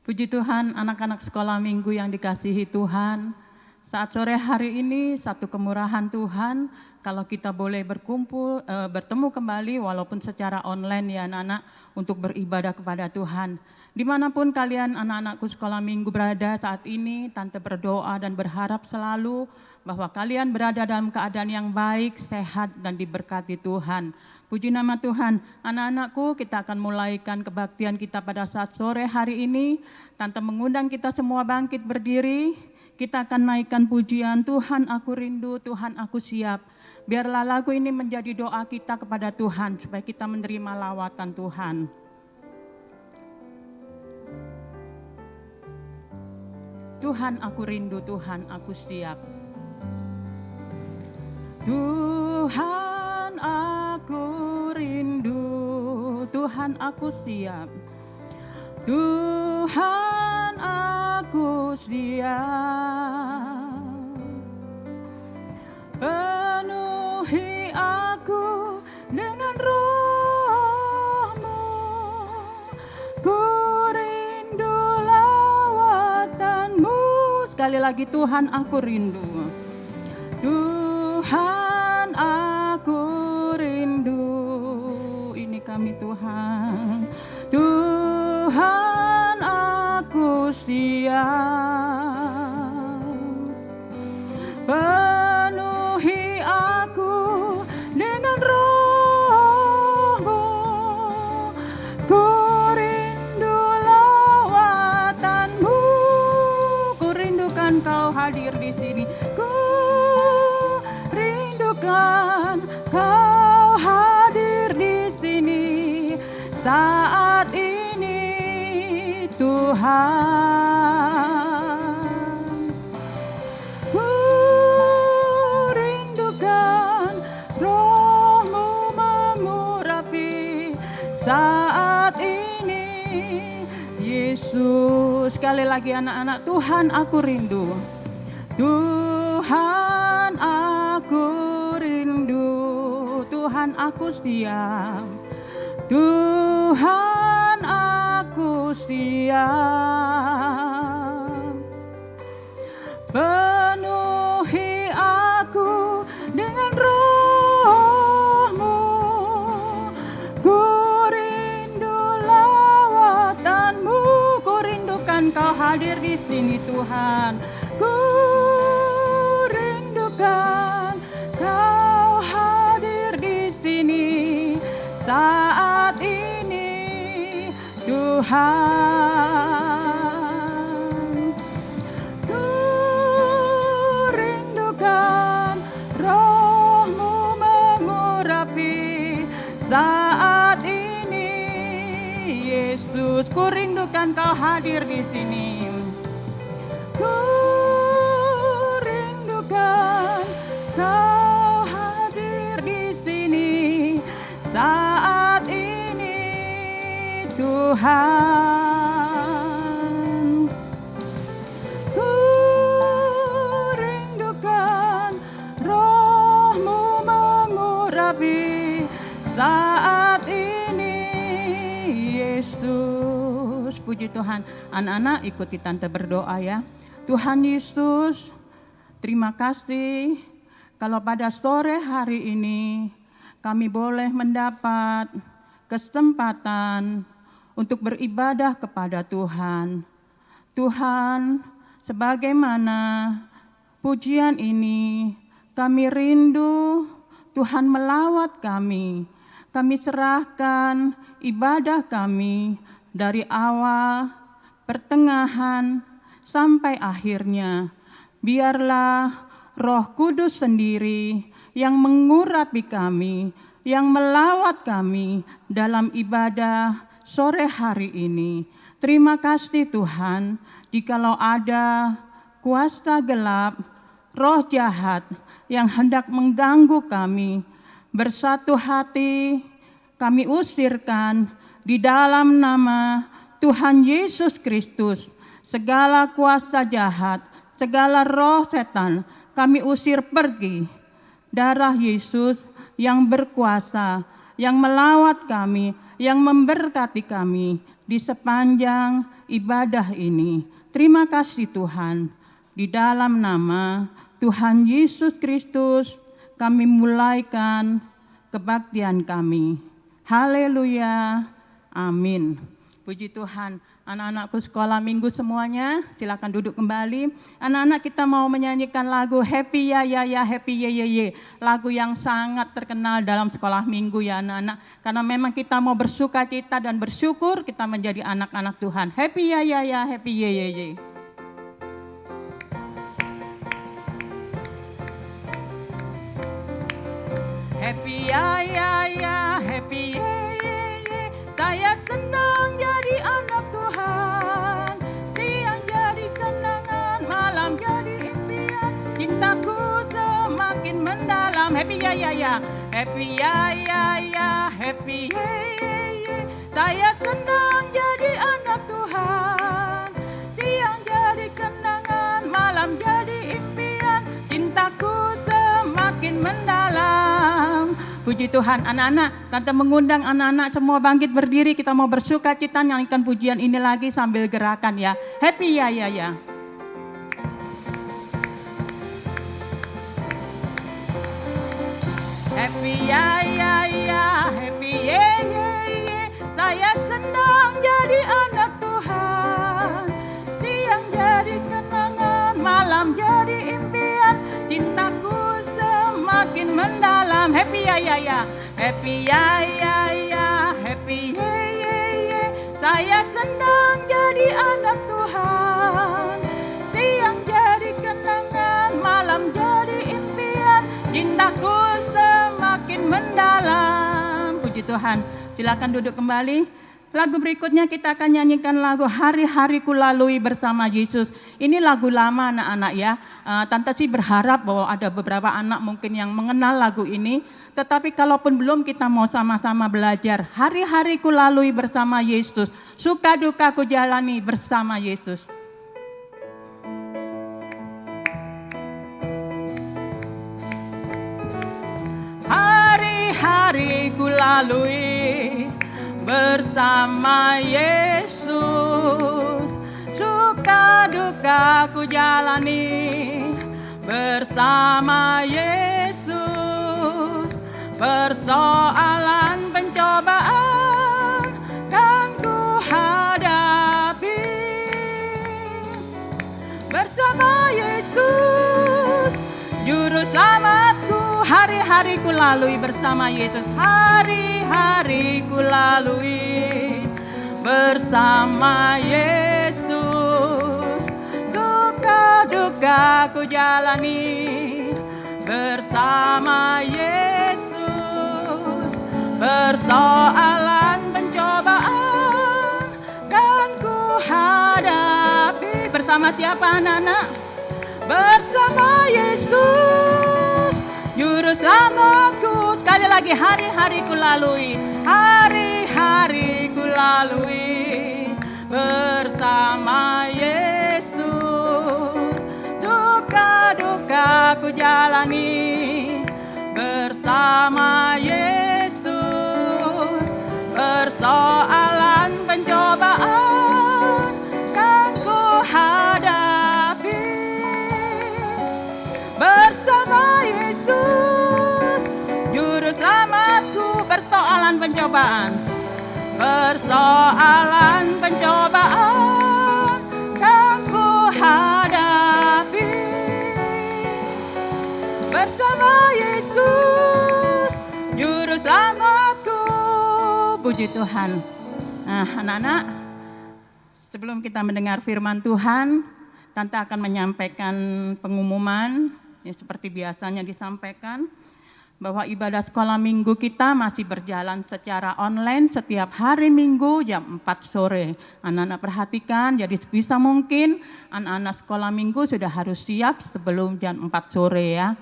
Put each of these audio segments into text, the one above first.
Puji Tuhan, anak-anak sekolah minggu yang dikasihi Tuhan. Saat sore hari ini, satu kemurahan Tuhan, kalau kita boleh bertemu kembali walaupun secara online ya anak-anak, untuk beribadah kepada Tuhan. Dimanapun kalian anak-anakku sekolah minggu berada saat ini, Tante berdoa dan berharap selalu bahwa kalian berada dalam keadaan yang baik, sehat, dan diberkati Tuhan. Puji nama Tuhan, anak-anakku, kita akan mulaikan kebaktian kita pada saat sore hari ini. Tante mengundang kita semua bangkit berdiri. Kita akan naikkan pujian, Tuhan aku rindu, Tuhan aku siap. Biarlah lagu ini menjadi doa kita kepada Tuhan, supaya kita menerima lawatan Tuhan. Tuhan aku rindu, Tuhan aku siap. Tuhan aku rindu, Tuhan aku siap. Tuhan aku siap. Penuhi aku dengan roh-Mu. Ku rindu lawatan-Mu. Sekali lagi, Tuhan aku rindu. Tuhan aku rindu. Ini kami Tuhan. Tuhan aku siap. Penuhi aku dengan roh-Mu. Ku rindu lawatan-Mu. Ku rindukan Kau hadir di sini. Ku rindukan Kau hadir di sini saat ini, Tuhan. Ku rindukan roh-Mu mengurapi saat ini, Yesus. Sekali lagi anak-anak, Tuhan aku rindu. Tuhan aku rindu, Tuhan aku siap. Tuhan aku siap. Penuhi aku dengan roh-Mu. Ku rindu lawatan-Mu. Ku rindukan Kau hadir di sini Tuhan. Ku rindukan Kau hadir di sini saat ini, Tuhan. Ku rindukan roh-Mu mengurapi saat ini, Yesus. Ku rindukan Kau hadir di sini. Ku rindukan Kau hadir di sini saat ini, Tuhan. Ku rindukan roh-Mu mengurapi saat ini, Yesus. Puji Tuhan. Anak-anak ikuti Tante berdoa ya. Tuhan Yesus, terima kasih kalau pada sore hari ini kami boleh mendapat kesempatan untuk beribadah kepada Tuhan. Tuhan, sebagaimana pujian ini kami rindu, Tuhan melawat kami. Kami serahkan ibadah kami dari awal, pertengahan, sampai akhirnya. Biarlah Roh Kudus sendiri yang mengurapi kami, yang melawat kami dalam ibadah sore hari ini. Terima kasih Tuhan, jikalau ada kuasa gelap, roh jahat yang hendak mengganggu kami, bersatu hati kami usirkan di dalam nama Tuhan Yesus Kristus. Segala kuasa jahat, segala roh setan kami usir pergi. Darah Yesus yang berkuasa, yang melawat kami, yang memberkati kami di sepanjang ibadah ini. Terima kasih Tuhan. Di dalam nama Tuhan Yesus Kristus kami mulaikan kebaktian kami. Haleluya. Amin. Puji Tuhan. Anak-anakku sekolah minggu semuanya, silakan duduk kembali. Anak-anak, kita mau menyanyikan lagu Happy Ya Ya Ya Happy Ye Ye Ye. Lagu yang sangat terkenal dalam sekolah minggu ya anak-anak. Karena memang kita mau bersuka cita dan bersyukur kita menjadi anak-anak Tuhan. Happy Ya Ya Ya Happy Ye Ye Ye. Happy Ya Ya Ya Happy Ye Ye Ye. Saya senang jadi anak Tuhan. Siang jadi kenangan, malam jadi impian. Cintaku semakin mendalam. Happy ya ya ya. Happy ya ya ya. Happy ye ye ye. Saya senang jadi anak Tuhan. Siang jadi kenangan, malam jadi impian. Cintaku semakin mendalam. Puji Tuhan, anak-anak, Tante mengundang anak-anak semua bangkit berdiri, kita mau bersuka cita nyanyikan pujian ini lagi sambil gerakan ya. Happy ya ya ya. Happy ya ya ya, happy ye ye ye. Saya senang jadi anak Tuhan. Siang jadi kenangan, malam jadi impian. Cintaku semakin mendalam. Happy ya ya ya. Happy ya ya ya. Happy ye ye ye. Saya senang jadi anak Tuhan. Siang jadi kenangan, malam jadi impian. Cintaku semakin mendalam. Puji Tuhan. Silakan duduk kembali. Lagu berikutnya kita akan nyanyikan lagu Hari-Hari Ku Lalui Bersama Yesus. Ini lagu lama anak-anak ya. Tante sih berharap bahwa ada beberapa anak mungkin yang mengenal lagu ini. Tetapi kalaupun belum, kita mau sama-sama belajar. Hari-hari ku lalui bersama Yesus. Suka duka ku jalani bersama Yesus. Hari-hari ku lalui bersama Yesus, suka duka ku jalani bersama Yesus. Persoalan pencobaan kan ku hadapi bersama Yesus, juru selamatku. Hari-hari ku lalui bersama Yesus. Hari-hari ku lalui bersama Yesus. Suka duka ku jalani bersama Yesus. Persoalan pencobaan kan ku hadapi bersama siapa anak-anak? Bersama Yesus, juru selamatku. Sekali lagi, hari-hari ku lalui, hari-hari ku lalui bersama Yesus. Duka duka ku jalani bersama Yesus. Persoalan pencobaan kan ku hadapi bersama Yesus, juru selamatku. Persoalan pencobaan, persoalan pencobaan kan ku hadapi bersama Yesus, juru selamatku. Puji Tuhan. Nah, anak-anak, sebelum kita mendengar firman Tuhan, Tante akan menyampaikan pengumuman ya, seperti biasanya disampaikan bahwa ibadah sekolah minggu kita masih berjalan secara online setiap hari Minggu jam 4 sore. Anak-anak perhatikan, jadi sebisa mungkin anak-anak sekolah minggu sudah harus siap sebelum jam 4 sore ya.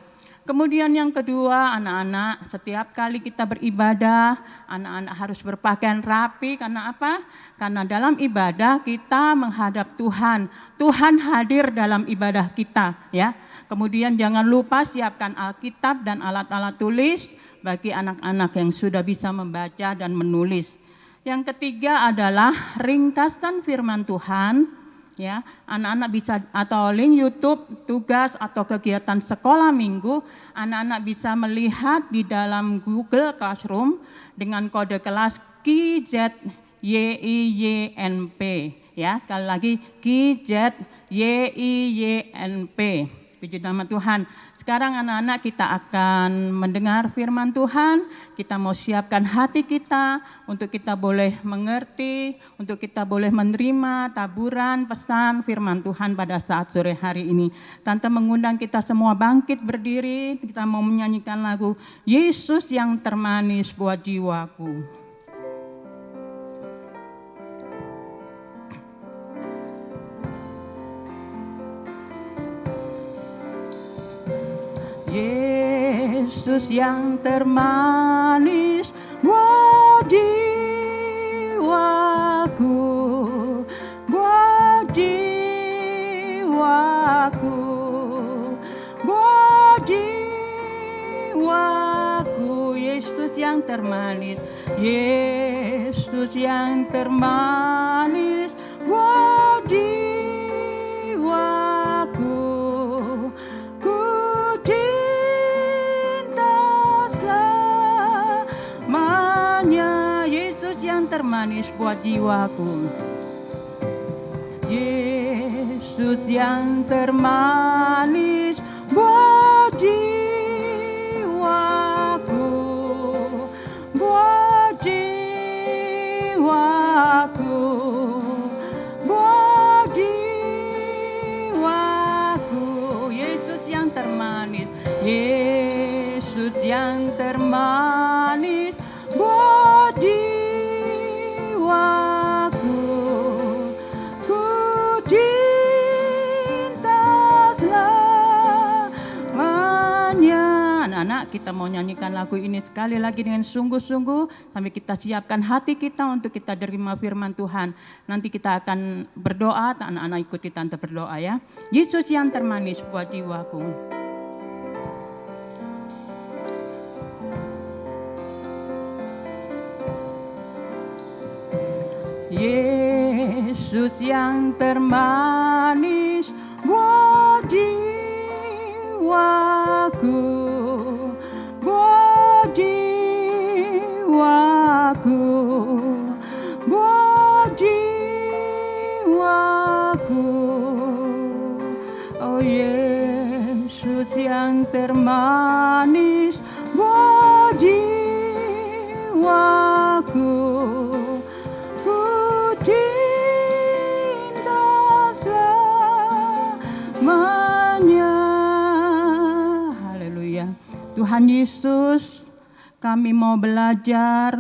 Kemudian yang kedua, anak-anak setiap kali kita beribadah, anak-anak harus berpakaian rapi. Karena apa? Karena dalam ibadah kita menghadap Tuhan. Tuhan hadir dalam ibadah kita ya. Kemudian jangan lupa siapkan Alkitab dan alat-alat tulis bagi anak-anak yang sudah bisa membaca dan menulis. Yang ketiga adalah ringkasan firman Tuhan. Ya, anak-anak bisa atau link YouTube, tugas atau kegiatan sekolah minggu, anak-anak bisa melihat di dalam Google Classroom dengan kode kelas KZYIYNP. Ya, sekali lagi KZYIYNP. Puji nama Tuhan. Sekarang anak-anak kita akan mendengar firman Tuhan, kita mau siapkan hati kita untuk kita boleh mengerti, untuk kita boleh menerima taburan pesan firman Tuhan pada saat sore hari ini. Tante mengundang kita semua bangkit berdiri, kita mau menyanyikan lagu Yesus yang termanis buat jiwaku. Yesus yang termanis buat jiwaku, buat jiwaku, buat jiwaku. Yesus yang termanis, Yesus yang termanis buat jiwaku. Termanis buat jiwaku. Yesus yang termanis buat jiwaku, buat jiwaku, buat jiwaku. Yesus yang termanis, Yesus yang termanis buat jiwaku. Ku cinta selamanya. Anak-anak, kita mau nyanyikan lagu ini sekali lagi dengan sungguh-sungguh sampai kita siapkan hati kita untuk kita terima firman Tuhan. Nanti kita akan berdoa, anak-anak ikuti tante berdoa ya. Yesus yang termanis buat jiwaku. Yesus yang termanis buat jiwaku, buat jiwaku, buat jiwaku. Oh Yesus yang termanis buat jiwaku. Tuhan Yesus, kami mau belajar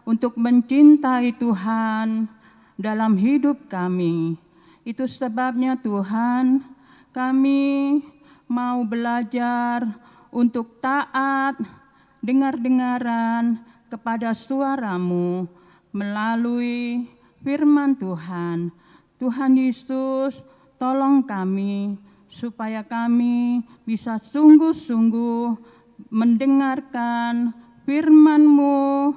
untuk mencintai Tuhan dalam hidup kami. Itu sebabnya Tuhan, kami mau belajar untuk taat, dengar-dengaran kepada suara-Mu melalui firman Tuhan. Tuhan Yesus, tolong kami supaya kami bisa sungguh-sungguh mendengarkan firman-Mu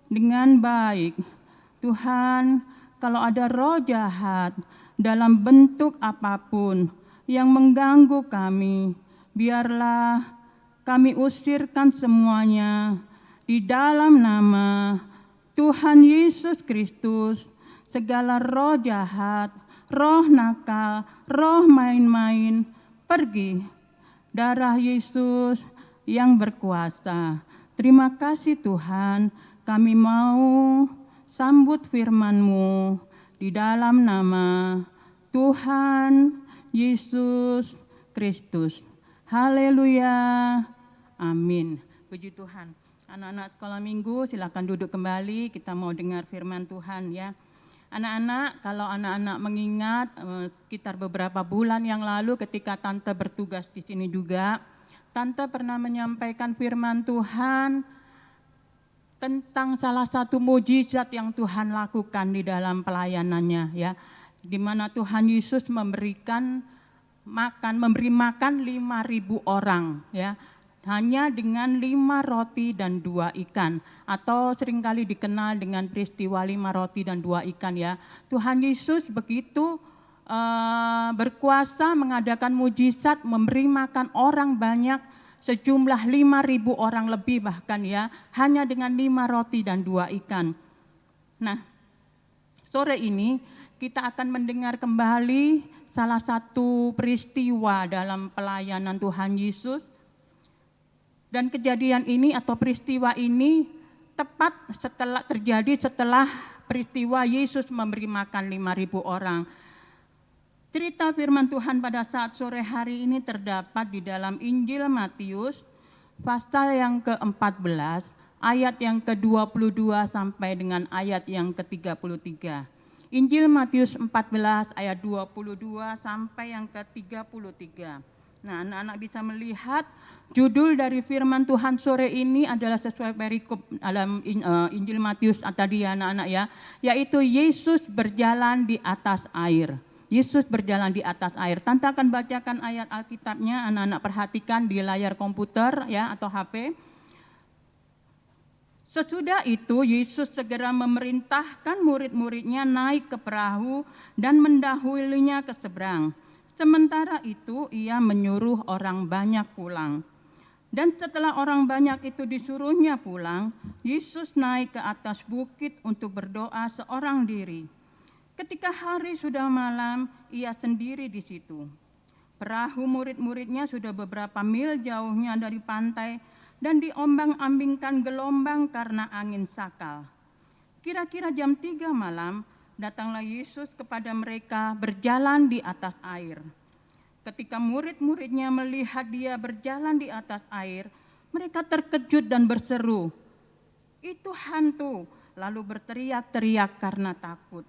dengan baik. Tuhan, kalau ada roh jahat dalam bentuk apapun yang mengganggu kami, biarlah kami usirkan semuanya di dalam nama Tuhan Yesus Kristus. Segala roh jahat, roh nakal, roh main-main, pergi. Darah Yesus yang berkuasa. Terima kasih Tuhan, kami mau sambut firman-Mu di dalam nama Tuhan Yesus Kristus. Haleluya. Amin. Puji Tuhan. Anak-anak sekolah minggu silakan duduk kembali, kita mau dengar firman Tuhan ya. Anak-anak, kalau anak-anak mengingat sekitar beberapa bulan yang lalu ketika Tante bertugas di sini juga, Tante pernah menyampaikan firman Tuhan tentang salah satu mujizat yang Tuhan lakukan di dalam pelayanannya ya, di mana Tuhan Yesus memberi makan 5.000 orang ya. hanya dengan 5 roti dan 2 ikan, atau seringkali dikenal dengan peristiwa 5 roti dan 2 ikan ya. Tuhan Yesus begitu berkuasa mengadakan mujizat, memberi makan orang banyak, sejumlah 5.000 orang lebih bahkan ya, hanya dengan 5 roti dan 2 ikan. Nah, sore ini kita akan mendengar kembali salah satu peristiwa dalam pelayanan Tuhan Yesus. Dan kejadian ini atau peristiwa ini tepat setelah peristiwa Yesus memberi makan 5.000 orang. Cerita firman Tuhan pada saat sore hari ini terdapat di dalam Injil Matius pasal yang ke-14, ayat yang ke-22 sampai dengan ayat yang ke-33. Injil Matius 14 ayat 22 sampai yang ke-33. Nah, anak-anak bisa melihat judul dari firman Tuhan sore ini adalah sesuai perikop dalam Injil Matius tadi ya anak-anak ya, yaitu Yesus berjalan di atas air. Yesus berjalan di atas air. Tante akan bacakan ayat Alkitabnya, anak-anak perhatikan di layar komputer ya atau HP. Sesudah itu Yesus segera memerintahkan murid-muridnya naik ke perahu dan mendahulunya ke seberang. Sementara itu ia menyuruh orang banyak pulang. Dan setelah orang banyak itu disuruhnya pulang, Yesus naik ke atas bukit untuk berdoa seorang diri. Ketika hari sudah malam, ia sendiri di situ. Perahu murid-muridnya sudah beberapa mil jauhnya dari pantai dan diombang-ambingkan gelombang karena angin sakal. Kira-kira jam 3 malam, datanglah Yesus kepada mereka berjalan di atas air. Ketika murid-muridnya melihat dia berjalan di atas air, mereka terkejut dan berseru, "Itu hantu!" Lalu berteriak-teriak karena takut.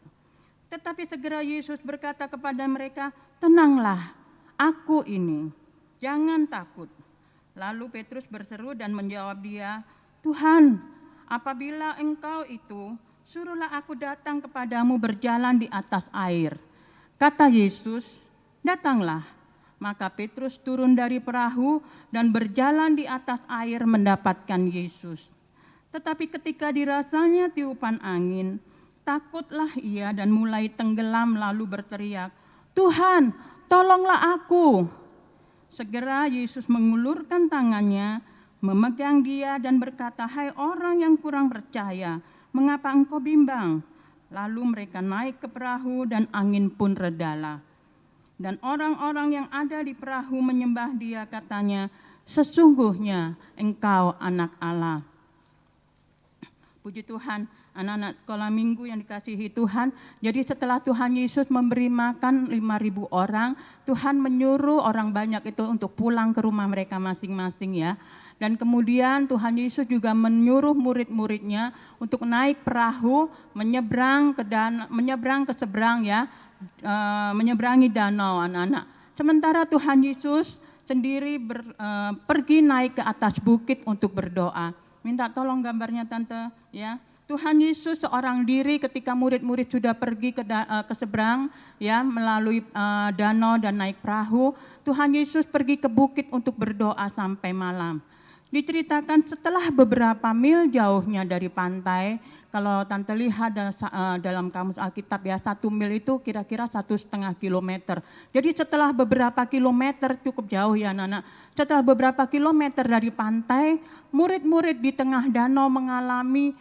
Tetapi segera Yesus berkata kepada mereka, "Tenanglah, aku ini, jangan takut." Lalu Petrus berseru dan menjawab dia, "Tuhan, apabila Engkau itu, suruhlah aku datang kepadamu berjalan di atas air." Kata Yesus, "Datanglah." Maka Petrus turun dari perahu dan berjalan di atas air mendapatkan Yesus. Tetapi ketika dirasanya tiupan angin, takutlah ia dan mulai tenggelam lalu berteriak, "Tuhan, tolonglah aku." Segera Yesus mengulurkan tangannya, memegang dia dan berkata, "Hai orang yang kurang percaya, mengapa engkau bimbang?" Lalu mereka naik ke perahu dan angin pun redalah. Dan orang-orang yang ada di perahu menyembah dia, katanya, "Sesungguhnya engkau anak Allah." Puji Tuhan, anak-anak sekolah minggu yang dikasihi Tuhan. Jadi setelah Tuhan Yesus memberi makan 5.000 orang, Tuhan menyuruh orang banyak itu untuk pulang ke rumah mereka masing-masing ya. Dan kemudian Tuhan Yesus juga menyuruh murid-muridnya untuk naik perahu, menyeberang ke seberang ya, menyeberangi danau anak-anak. Sementara Tuhan Yesus sendiri pergi naik ke atas bukit untuk berdoa. Minta tolong gambarnya tante ya. Tuhan Yesus seorang diri ketika murid-murid sudah pergi ke seberang ya melalui danau dan naik perahu, Tuhan Yesus pergi ke bukit untuk berdoa sampai malam. Diceritakan setelah beberapa mil jauhnya dari pantai, kalau tante lihat dalam kamus Alkitab ya, 1 mil itu kira-kira 1,5 kilometer. Jadi setelah beberapa kilometer, cukup jauh ya anak-anak, setelah beberapa kilometer dari pantai, murid-murid di tengah danau mengalami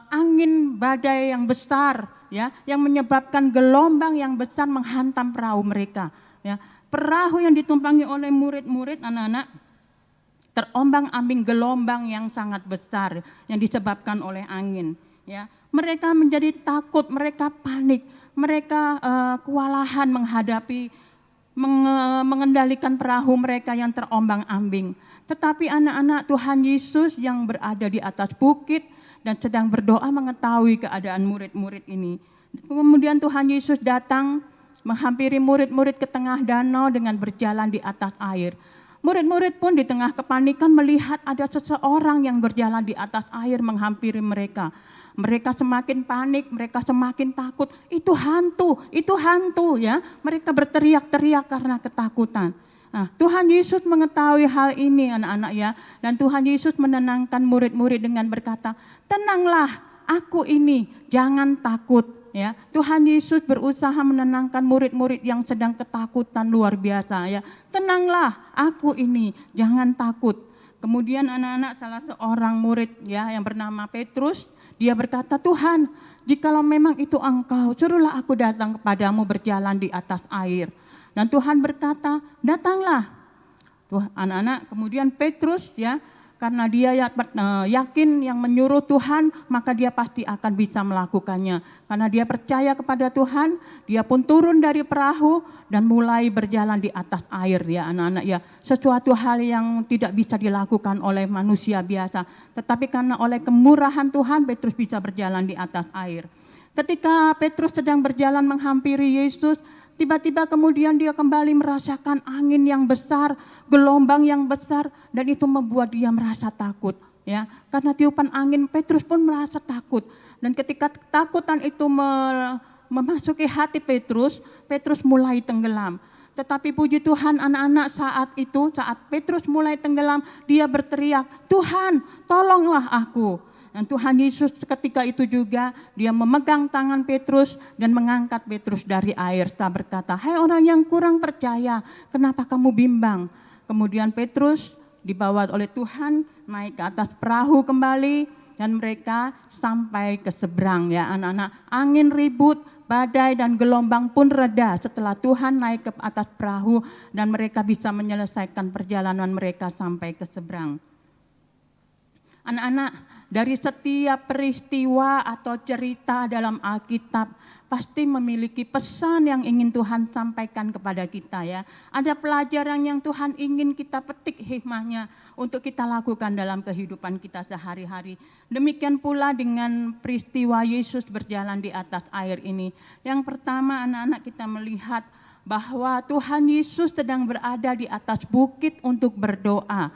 angin badai yang besar ya, yang menyebabkan gelombang yang besar menghantam perahu mereka ya. Perahu yang ditumpangi oleh murid-murid anak-anak terombang-ambing gelombang yang sangat besar yang disebabkan oleh angin ya. Mereka menjadi takut, mereka panik, mereka kewalahan mengendalikan perahu mereka yang terombang-ambing. Tetapi anak-anak Tuhan Yesus yang berada di atas bukit dan sedang berdoa mengetahui keadaan murid-murid ini. Kemudian Tuhan Yesus datang menghampiri murid-murid ke tengah danau dengan berjalan di atas air. Murid-murid pun di tengah kepanikan melihat ada seseorang yang berjalan di atas air menghampiri mereka. Mereka semakin panik, mereka semakin takut. Itu hantu ya. Mereka berteriak-teriak karena ketakutan. Nah, Tuhan Yesus mengetahui hal ini anak-anak ya. Dan Tuhan Yesus menenangkan murid-murid dengan berkata, tenanglah, aku ini, jangan takut. Ya, Tuhan Yesus berusaha menenangkan murid-murid yang sedang ketakutan luar biasa ya. Tenanglah, aku ini, jangan takut. Kemudian anak-anak salah seorang murid ya yang bernama Petrus, dia berkata, Tuhan, jikalau memang itu Engkau, suruhlah aku datang kepadamu berjalan di atas air. Dan Tuhan berkata, datanglah. Tuh, anak-anak, kemudian Petrus ya, karena dia yakin yang menyuruh Tuhan, maka dia pasti akan bisa melakukannya. Karena dia percaya kepada Tuhan, dia pun turun dari perahu dan mulai berjalan di atas air ya anak-anak ya. Sesuatu hal yang tidak bisa dilakukan oleh manusia biasa. Tetapi karena oleh kemurahan Tuhan, Petrus bisa berjalan di atas air. Ketika Petrus sedang berjalan menghampiri Yesus, tiba-tiba kemudian dia kembali merasakan angin yang besar, gelombang yang besar, dan itu membuat dia merasa takut. Ya, karena tiupan angin, Petrus pun merasa takut. Dan ketika ketakutan itu memasuki hati Petrus, Petrus mulai tenggelam. Tetapi puji Tuhan anak-anak saat Petrus mulai tenggelam, dia berteriak, Tuhan tolonglah aku. Dan Tuhan Yesus ketika itu juga dia memegang tangan Petrus dan mengangkat Petrus dari air. Dia berkata, hai orang yang kurang percaya, kenapa kamu bimbang? Kemudian Petrus dibawa oleh Tuhan naik ke atas perahu kembali dan mereka sampai ke seberang ya anak-anak. Angin ribut, badai dan gelombang pun reda setelah Tuhan naik ke atas perahu dan mereka bisa menyelesaikan perjalanan mereka sampai ke seberang. Anak-anak, dari setiap peristiwa atau cerita dalam Alkitab pasti memiliki pesan yang ingin Tuhan sampaikan kepada kita ya. Ada pelajaran yang Tuhan ingin kita petik hikmahnya untuk kita lakukan dalam kehidupan kita sehari-hari. Demikian pula dengan peristiwa Yesus berjalan di atas air ini. Yang pertama anak-anak kita melihat bahwa Tuhan Yesus sedang berada di atas bukit untuk berdoa.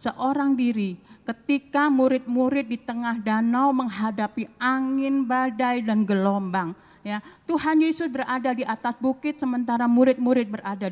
Seorang diri ketika murid-murid di tengah danau menghadapi angin, badai, dan gelombang. Ya, Tuhan Yesus berada di atas bukit sementara murid-murid berada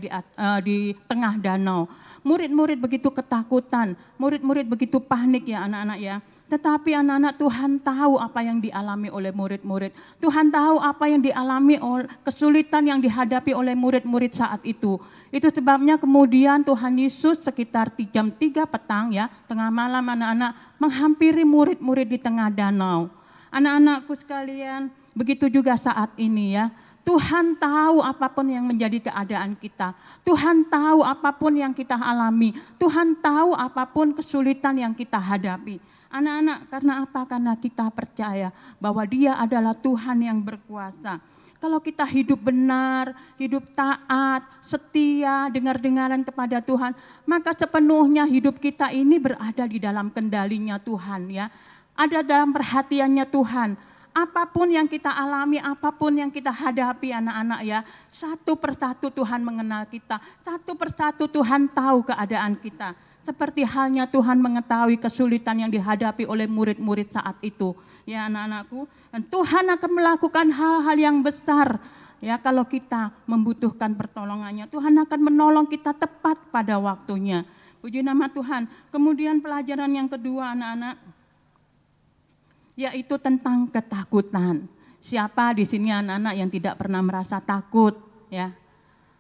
di tengah danau. Murid-murid begitu ketakutan, murid-murid begitu panik ya anak-anak ya. Tetapi anak-anak Tuhan tahu apa yang dialami oleh murid-murid. Tuhan tahu apa yang dialami kesulitan yang dihadapi oleh murid-murid saat itu. Itu sebabnya kemudian Tuhan Yesus sekitar jam 3 petang ya, tengah malam anak-anak menghampiri murid-murid di tengah danau. Anak-anakku sekalian, begitu juga saat ini ya. Tuhan tahu apapun yang menjadi keadaan kita. Tuhan tahu apapun yang kita alami. Tuhan tahu apapun kesulitan yang kita hadapi. Anak-anak, karena apa? Karena kita percaya bahwa Dia adalah Tuhan yang berkuasa. Kalau kita hidup benar, hidup taat, setia, dengar-dengaran kepada Tuhan, maka sepenuhnya hidup kita ini berada di dalam kendalinya Tuhan ya. Ada dalam perhatiannya Tuhan. Apapun yang kita alami, apapun yang kita hadapi anak-anak ya, satu persatu Tuhan mengenal kita, satu persatu Tuhan tahu keadaan kita. Seperti halnya Tuhan mengetahui kesulitan yang dihadapi oleh murid-murid saat itu. Ya anak-anakku, dan Tuhan akan melakukan hal-hal yang besar. Ya kalau kita membutuhkan pertolongannya, Tuhan akan menolong kita tepat pada waktunya. Puji nama Tuhan. Kemudian pelajaran yang kedua anak-anak, yaitu tentang ketakutan. Siapa di sini anak-anak yang tidak pernah merasa takut? Ya,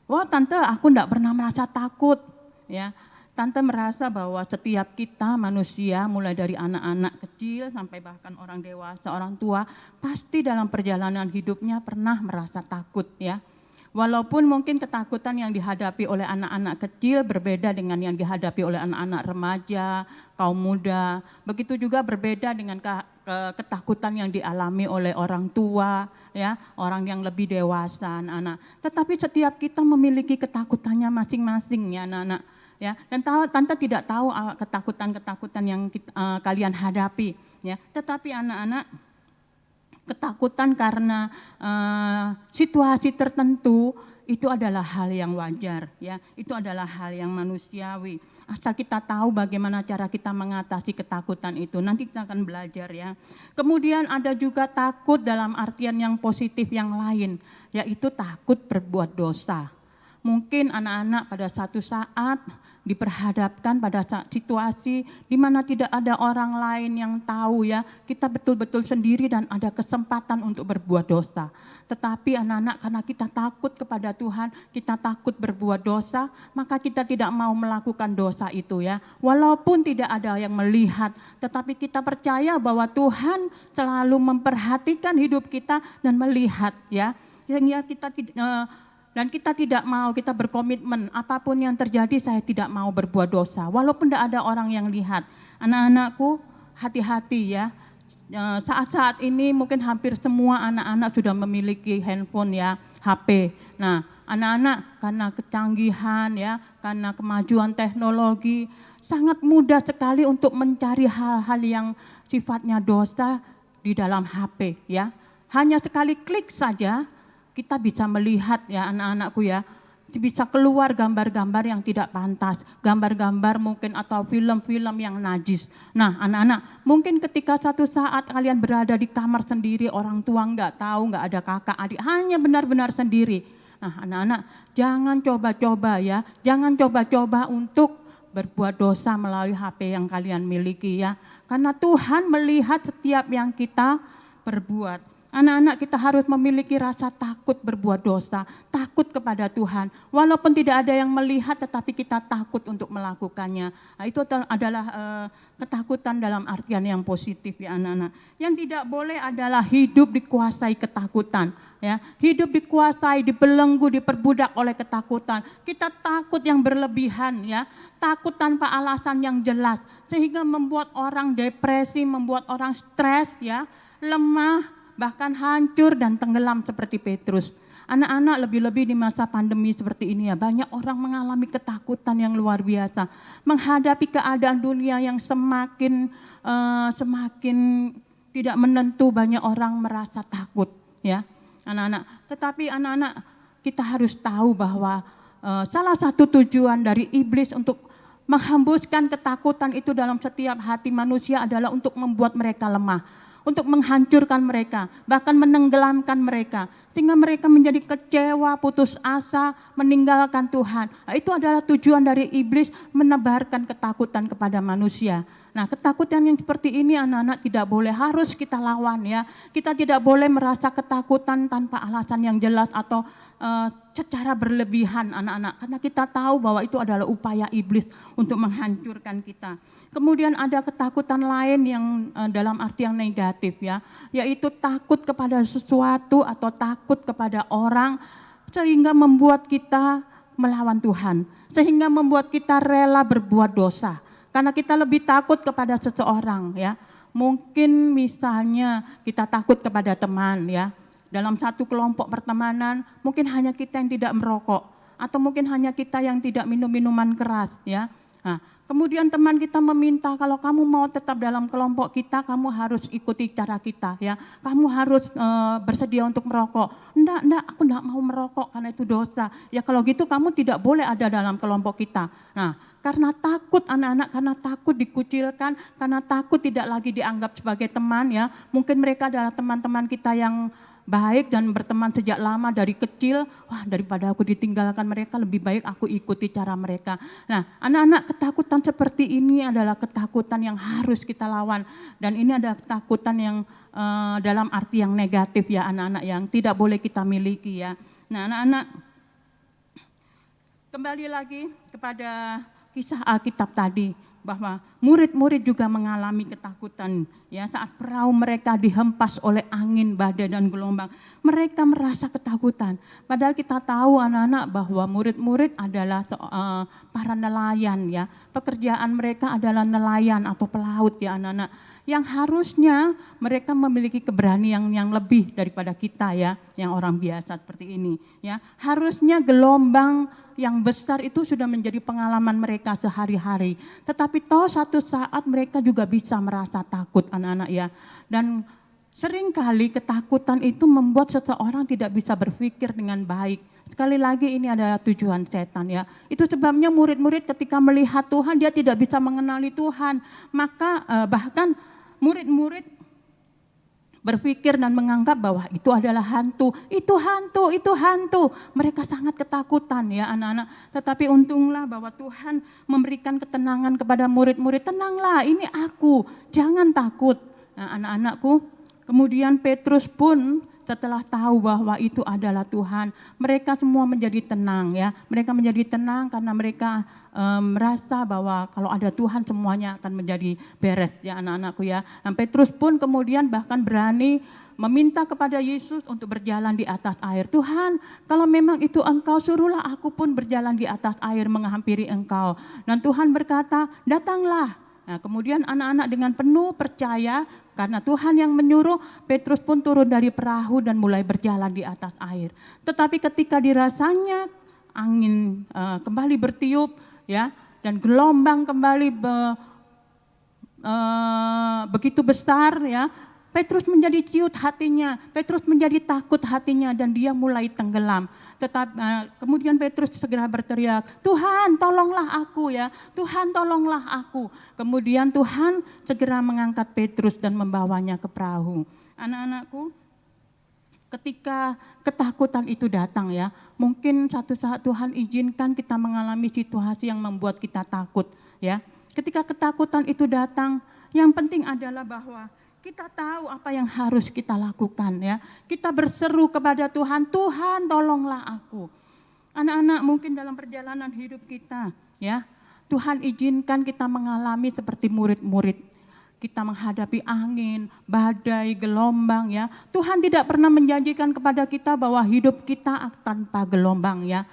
wah tante, aku tidak pernah merasa takut. Ya, tante merasa bahwa setiap kita manusia, mulai dari anak-anak kecil sampai bahkan orang dewasa, orang tua, pasti dalam perjalanan hidupnya pernah merasa takut. Ya, walaupun mungkin ketakutan yang dihadapi oleh anak-anak kecil berbeda dengan yang dihadapi oleh anak-anak remaja, kaum muda. Begitu juga berbeda dengan ketakutan yang dialami oleh orang tua, ya, orang yang lebih dewasa, anak-anak. Tetapi setiap kita memiliki ketakutannya masing-masing, ya, anak-anak. Ya, dan tante tidak tahu ketakutan-ketakutan yang kalian hadapi, ya. Tetapi anak-anak, ketakutan karena situasi tertentu itu adalah hal yang wajar ya, itu adalah hal yang manusiawi. Asal kita tahu bagaimana cara kita mengatasi ketakutan itu, nanti kita akan belajar ya. Kemudian ada juga takut dalam artian yang positif yang lain, yaitu takut berbuat dosa. Mungkin anak-anak pada satu saat diperhadapkan pada situasi di mana tidak ada orang lain yang tahu ya, kita betul-betul sendiri dan ada kesempatan untuk berbuat dosa. Tetapi anak-anak, karena kita takut kepada Tuhan, kita takut berbuat dosa, maka kita tidak mau melakukan dosa itu ya. Walaupun tidak ada yang melihat, tetapi kita percaya bahwa Tuhan selalu memperhatikan hidup kita dan melihat ya. Sehingga kita tidak mau, kita berkomitmen apapun yang terjadi saya tidak mau berbuat dosa. Walaupun tidak ada orang yang lihat. Anak-anakku hati-hati ya. Saat-saat ini mungkin hampir semua anak-anak sudah memiliki handphone ya, HP. Nah, anak-anak karena kecanggihan ya, karena kemajuan teknologi, sangat mudah sekali untuk mencari hal-hal yang sifatnya dosa di dalam HP ya. Hanya sekali klik saja kita bisa melihat ya anak-anakku ya, bisa keluar gambar-gambar yang tidak pantas, gambar-gambar mungkin atau film-film yang najis. Nah anak-anak, mungkin ketika satu saat kalian berada di kamar sendiri, orang tua nggak tahu, nggak ada kakak, adik, hanya benar-benar sendiri. Nah anak-anak, jangan coba-coba ya, jangan coba-coba untuk berbuat dosa melalui HP yang kalian miliki ya. Karena Tuhan melihat setiap yang kita perbuat. Anak-anak kita harus memiliki rasa takut berbuat dosa, takut kepada Tuhan. Walaupun tidak ada yang melihat tetapi kita takut untuk melakukannya. Nah, itu adalah ketakutan dalam artian yang positif ya anak-anak. Yang tidak boleh adalah hidup dikuasai ketakutan. Ya, hidup dikuasai, dibelenggu, diperbudak oleh ketakutan. Kita takut yang berlebihan ya, takut tanpa alasan yang jelas. Sehingga membuat orang depresi, membuat orang stres ya, lemah, bahkan hancur dan tenggelam seperti Petrus. Anak-anak lebih-lebih di masa pandemi seperti ini ya, banyak orang mengalami ketakutan yang luar biasa. Menghadapi keadaan dunia yang semakin tidak menentu, banyak orang merasa takut ya anak-anak. Tetapi anak-anak kita harus tahu bahwa salah satu tujuan dari iblis untuk menghembuskan ketakutan itu dalam setiap hati manusia adalah untuk membuat mereka lemah, untuk menghancurkan mereka, bahkan menenggelamkan mereka, sehingga mereka menjadi kecewa, putus asa, meninggalkan Tuhan. Nah, itu adalah tujuan dari iblis, menebarkan ketakutan kepada manusia. Nah, ketakutan yang seperti ini anak-anak tidak boleh, harus kita lawan ya. Kita tidak boleh merasa ketakutan tanpa alasan yang jelas atau secara berlebihan anak-anak, karena kita tahu bahwa itu adalah upaya iblis untuk menghancurkan kita. Kemudian ada ketakutan lain yang dalam arti yang negatif ya, yaitu takut kepada sesuatu atau takut kepada orang, sehingga membuat kita melawan Tuhan, sehingga membuat kita rela berbuat dosa karena kita lebih takut kepada seseorang ya. Mungkin misalnya kita takut kepada teman ya, dalam satu kelompok pertemanan mungkin hanya kita yang tidak merokok, atau mungkin hanya kita yang tidak minum minuman keras ya. Nah, kemudian teman kita meminta, kalau kamu mau tetap dalam kelompok kita, kamu harus ikuti cara kita ya. Kamu harus bersedia untuk merokok. Enggak, aku enggak mau merokok karena itu dosa. Ya kalau gitu kamu tidak boleh ada dalam kelompok kita. Nah, karena takut anak-anak, karena takut dikucilkan, karena takut tidak lagi dianggap sebagai teman ya. Mungkin mereka adalah teman-teman kita yang baik dan berteman sejak lama dari kecil. Wah, daripada aku ditinggalkan mereka, lebih baik aku ikuti cara mereka. Nah, anak-anak, ketakutan seperti ini adalah ketakutan yang harus kita lawan. Dan ini adalah ketakutan yang dalam arti yang negatif ya anak-anak, yang tidak boleh kita miliki ya. Nah anak-anak, kembali lagi kepada kisah Alkitab tadi, bahwa murid-murid juga mengalami ketakutan ya saat perahu mereka dihempas oleh angin, badai dan gelombang. Mereka merasa ketakutan. Padahal kita tahu anak-anak bahwa murid-murid adalah para nelayan ya. Pekerjaan mereka adalah nelayan atau pelaut ya anak-anak. Yang harusnya mereka memiliki keberanian yang lebih daripada kita ya, yang orang biasa seperti ini ya. Harusnya gelombang yang besar itu sudah menjadi pengalaman mereka sehari-hari. Tetapi toh satu saat mereka juga bisa merasa takut anak-anak ya. Dan seringkali ketakutan itu membuat seseorang tidak bisa berpikir dengan baik. Sekali lagi ini adalah tujuan setan ya. Itu sebabnya murid-murid ketika melihat Tuhan dia tidak bisa mengenali Tuhan. Maka bahkan murid-murid berpikir dan menganggap bahwa itu adalah hantu, itu hantu, itu hantu. Mereka sangat ketakutan ya anak-anak. Tetapi untunglah bahwa Tuhan memberikan ketenangan kepada murid-murid. Tenanglah, ini aku, jangan takut. Nah, anak-anakku, kemudian Petrus pun setelah tahu bahwa itu adalah Tuhan, mereka semua menjadi tenang ya. Mereka menjadi tenang karena mereka merasa bahwa kalau ada Tuhan semuanya akan menjadi beres ya anak-anakku ya. Dan Petrus pun kemudian bahkan berani meminta kepada Yesus untuk berjalan di atas air. Tuhan, kalau memang itu Engkau, suruhlah aku pun berjalan di atas air menghampiri Engkau. Dan Tuhan berkata, datanglah. Nah, kemudian anak-anak dengan penuh percaya karena Tuhan yang menyuruh, Petrus pun turun dari perahu dan mulai berjalan di atas air. Tetapi ketika dirasanya angin kembali bertiup ya, dan gelombang kembali begitu besar ya, Petrus menjadi ciut hatinya, Petrus menjadi takut hatinya dan dia mulai tenggelam. Tetapi kemudian Petrus segera berteriak, Tuhan tolonglah aku ya, Tuhan tolonglah aku. Kemudian Tuhan segera mengangkat Petrus dan membawanya ke perahu. Anak-anakku, ketika ketakutan itu datang ya, mungkin satu saat Tuhan izinkan kita mengalami situasi yang membuat kita takut ya. Ketika ketakutan itu datang, yang penting adalah bahwa kita tahu apa yang harus kita lakukan ya. Kita berseru kepada Tuhan, Tuhan tolonglah aku. Anak-anak mungkin dalam perjalanan hidup kita ya, Tuhan izinkan kita mengalami seperti murid-murid. Kita menghadapi angin, badai, gelombang ya. Tuhan tidak pernah menjanjikan kepada kita bahwa hidup kita tanpa gelombang ya.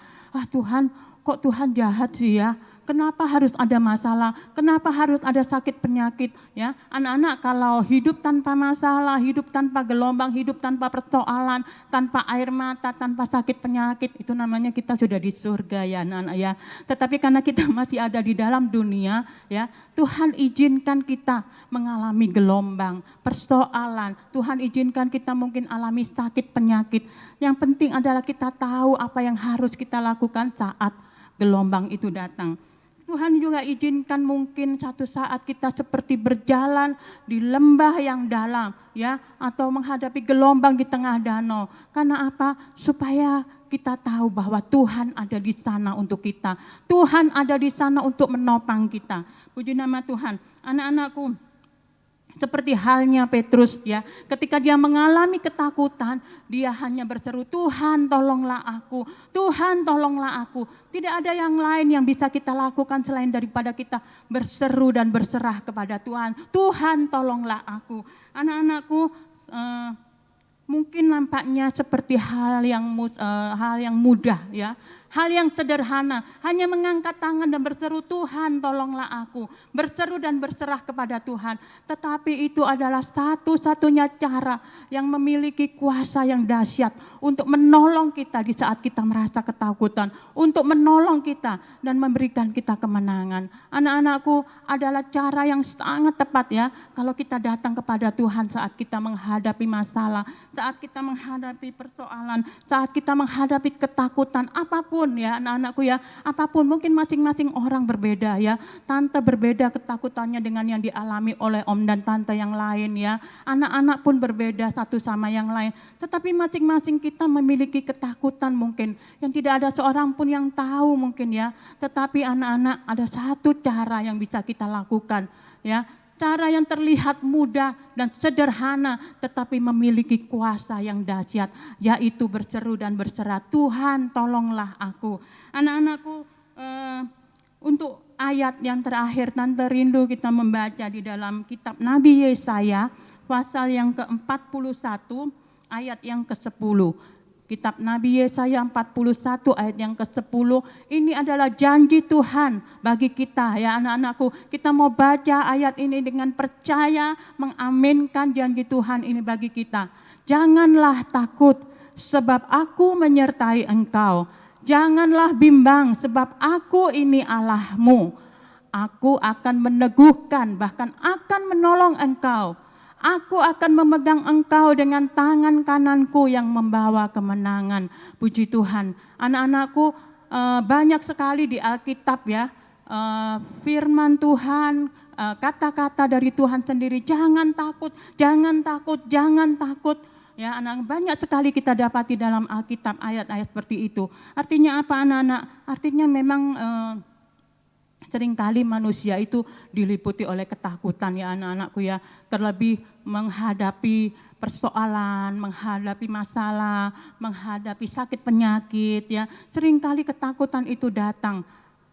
Tuhan, kok Tuhan jahat sih ya? Kenapa harus ada masalah? Kenapa harus ada sakit penyakit? Ya, anak-anak kalau hidup tanpa masalah, hidup tanpa gelombang, hidup tanpa persoalan, tanpa air mata, tanpa sakit penyakit, itu namanya kita sudah di surga ya anak-anak ya. Tetapi karena kita masih ada di dalam dunia ya, Tuhan izinkan kita mengalami gelombang, persoalan. Tuhan izinkan kita mungkin alami sakit penyakit. Yang penting adalah kita tahu apa yang harus kita lakukan saat gelombang itu datang. Tuhan juga izinkan mungkin satu saat kita seperti berjalan di lembah yang dalam ya, atau menghadapi gelombang di tengah danau. Karena apa? Supaya kita tahu bahwa Tuhan ada di sana untuk kita. Tuhan ada di sana untuk menopang kita. Puji nama Tuhan. Anak-anakku, seperti halnya Petrus ya, ketika dia mengalami ketakutan, dia hanya berseru, Tuhan tolonglah aku, Tuhan tolonglah aku. Tidak ada yang lain yang bisa kita lakukan selain daripada kita berseru dan berserah kepada Tuhan. Tuhan tolonglah aku. Anak-anakku, mungkin nampaknya seperti hal yang mudah ya, hal yang sederhana, hanya mengangkat tangan dan berseru, Tuhan tolonglah aku, berseru dan berserah kepada Tuhan. Tetapi itu adalah satu-satunya cara yang memiliki kuasa yang dahsyat untuk menolong kita di saat kita merasa ketakutan, untuk menolong kita dan memberikan kita kemenangan. Anak-anakku, adalah cara yang sangat tepat ya, kalau kita datang kepada Tuhan saat kita menghadapi masalah, saat kita menghadapi persoalan, saat kita menghadapi ketakutan, apapun ya anak-anakku ya, apapun, mungkin masing-masing orang berbeda ya, tante berbeda ketakutannya dengan yang dialami oleh om dan tante yang lain ya, anak-anak pun berbeda satu sama yang lain, tetapi masing-masing kita memiliki ketakutan mungkin, yang tidak ada seorang pun yang tahu mungkin ya, tetapi anak-anak ada satu cara yang bisa kita lakukan ya, cara yang terlihat mudah dan sederhana tetapi memiliki kuasa yang dahsyat, yaitu berseru dan berserah, Tuhan tolonglah aku. Anak-anakku, untuk ayat yang terakhir tante rindu kita membaca di dalam kitab Nabi Yesaya pasal yang ke-41 ayat yang ke-10. Kitab Nabi Yesaya 41 ayat yang ke-10, ini adalah janji Tuhan bagi kita ya anak-anakku. Kita mau baca ayat ini dengan percaya, mengaminkan janji Tuhan ini bagi kita. Janganlah takut sebab aku menyertai engkau. Janganlah bimbang sebab aku ini Allahmu. Aku akan meneguhkan, bahkan akan menolong engkau. Aku akan memegang engkau dengan tangan kananku yang membawa kemenangan. Puji Tuhan. Anak-anakku, banyak sekali di Alkitab ya, firman Tuhan kata-kata dari Tuhan sendiri, jangan takut, jangan takut, jangan takut. Ya, anak, banyak sekali kita dapati dalam Alkitab ayat-ayat seperti itu. Artinya apa anak-anak? Artinya memang seringkali manusia itu diliputi oleh ketakutan ya anak-anakku ya. Terlebih menghadapi persoalan, menghadapi masalah, menghadapi sakit penyakit ya. Seringkali ketakutan itu datang